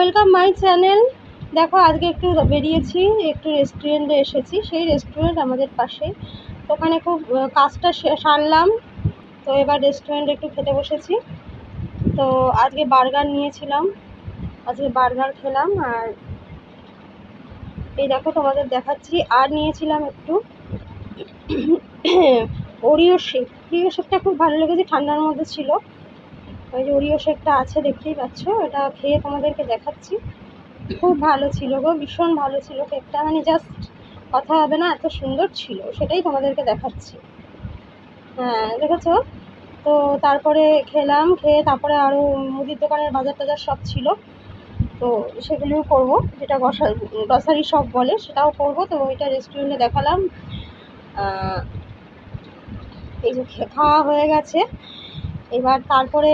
Welcome my channel. দেখো আজকে একটু বেরিয়েছি, একটু রেস্টুরেন্টে এসেছি। সেই রেস্টুরেন্ট আমাদের পাশে, তো ওখানে খুব কাজটা সারলাম। তো এবার রেস্টুরেন্টে একটু খেতে বসেছি। তো আজকে বার্গার নিয়েছিলাম, আজকে বার্গার খেলাম। আর এই দেখো তোমাদের দেখাচ্ছি। আর নিয়েছিলাম একটু ওরিও শেক। ওরিও শেকটা খুব ভালো লেগেছে, ঠান্ডার মধ্যে ছিল। ওই যে ওরিও শেকটা আছে, দেখতেই পাচ্ছ। এটা খেয়ে তোমাদেরকে দেখাচ্ছি। খুব ভালো ছিল গো, ভীষণ ভালো ছিল কেকটা, মানে জাস্ট কথা হবে না, এত সুন্দর ছিল। সেটাই তোমাদেরকে দেখাচ্ছি। হ্যাঁ, দেখেছো তো। তারপরে খেলাম, খেয়ে তারপরে আরও মুদির দোকানের বাজার টাজার সব ছিল, তো সেগুলোও করবো, যেটা গ্রসারি শপ বলে, সেটাও করবো। তো ওইটা রেস্টুরেন্টে দেখালাম। এই যে খাওয়া হয়ে গেছে। এবার তারপরে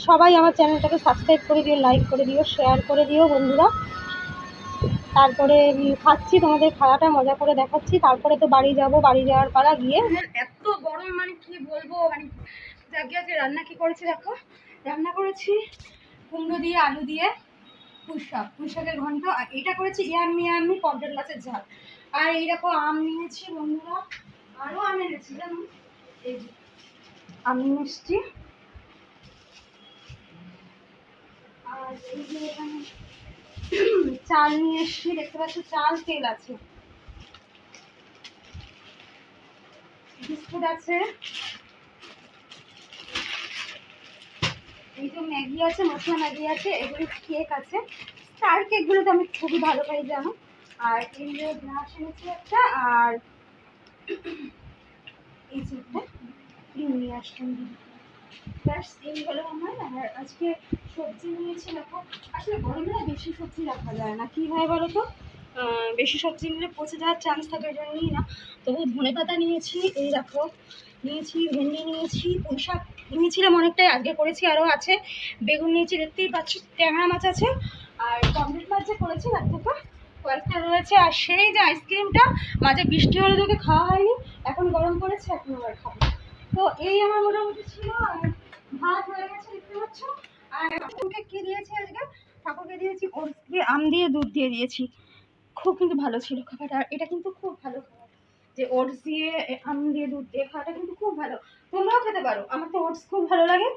সবাই আমার চ্যানেলটাকে সাবস্ক্রাইব করে দিও, লাইক করে দিও, শেয়ার করে দিও বন্ধুরা। তারপরে খাচ্ছি, তোমাদের খাওয়াটা মজা করে দেখাচ্ছি। তারপরে তো বাড়ি যাব, বাড়ি যাওয়ার পালা গিয়ে। এত গরম, মানে কি বলবো, মানে আজকে রান্না কি করেছি দেখো। রান্না করেছি কুমড়ো দিয়ে, আলু দিয়ে পুঁই শাকের ঘন্ট। আর এটা করেছি ইয়াম্মি পমফ্রেট মাছের ঝাল। আর এই দেখো আম নিয়েছি বন্ধুরা, আরও আম এনেছি জানো। এই যে আম নিয়ে এসছি। আর এই যে এখানে চাল নিয়ে এসছি, দেখতে পাচ্ছ, চাল, তেল আছে, বিস্কুট আছে, এই যে ম্যাগি আছে, মশলা ম্যাগি আছে, এগুলো কেক আছে। স্টার কেকগুলো তো আমি খুবই ভালো পাই জানো। আর এই যে গ্লাস এনেছি একটা, আর এই যে একটা ক্রিম নিয়ে আসলাম। ব্যাস এই হলো আমার। আর আজকে সবজি নিয়েছি দেখো। আসলে গরমে না বেশি সবজি রাখা যায় না, কি হয় বলো তো, বেশি সবজি নিলে পচে যাওয়ার চান্স থাকে, ওই জন্য নিই না। তবু ধনে পাতা নিয়েছি, এই দেখো নিয়েছি, ভেন্ডি নিয়েছি, পুঁই শাক নিয়েছিলাম অনেকটাই, আজকে করেছি, আরও আছে। বেগুন নিয়েছি, দেখতেই পাচ্ছ, ট্যাংরা মাছ আছে। আর পমফ্রেট মাছ যে করেছি তার থেকে কয়েকটা রয়েছে। আর সেই যে আইসক্রিমটা মাঝে বৃষ্টি হলে তোকে খাওয়া হয়নি, এখন গরম পড়েছে, এখন আবার খাবো। তো এই আমার মোটামুটি ছিল। আর ভাত হয়ে গেছে দেখতে পাচ্ছ। আর ঠাকুরকে কি দিয়েছি আজকে, ঠাকুরকে দিয়েছি ওটস দিয়ে, আম দিয়ে, দুধ দিয়ে দিয়েছি। খুব কিন্তু ভালো ছিল খাবারটা। আর এটা কিন্তু খুব ভালো খাবার, যে ওটস দিয়ে, আম দিয়ে, দুধ দিয়ে খাওয়াটা কিন্তু খুব ভালো। তোমরাও খেতে পারো, আমার তো ওটস খুব ভালো লাগে।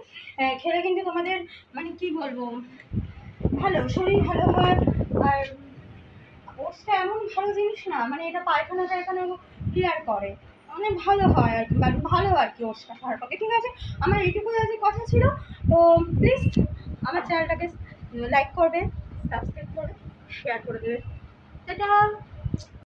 খেলে কিন্তু তোমাদের, মানে কি বলবো, ভালো, শরীর ভালো হয়। আর ওটসটা এমন ভালো জিনিস না, মানে এটা পায়খানা টায়খানা ক্লিয়ার করে, অনেক ভালো হয় আর কি, ভালো আর কি ওটসটা খাওয়ার পক্ষে। ঠিক আছে, আমার এইটুকুই আজকে কথা ছিল। তো প্লিজ আমার চ্যানেলটাকে লাইক করবে, সাবস্ক্রাইব করবে, শেয়ার করে দেবে। এটা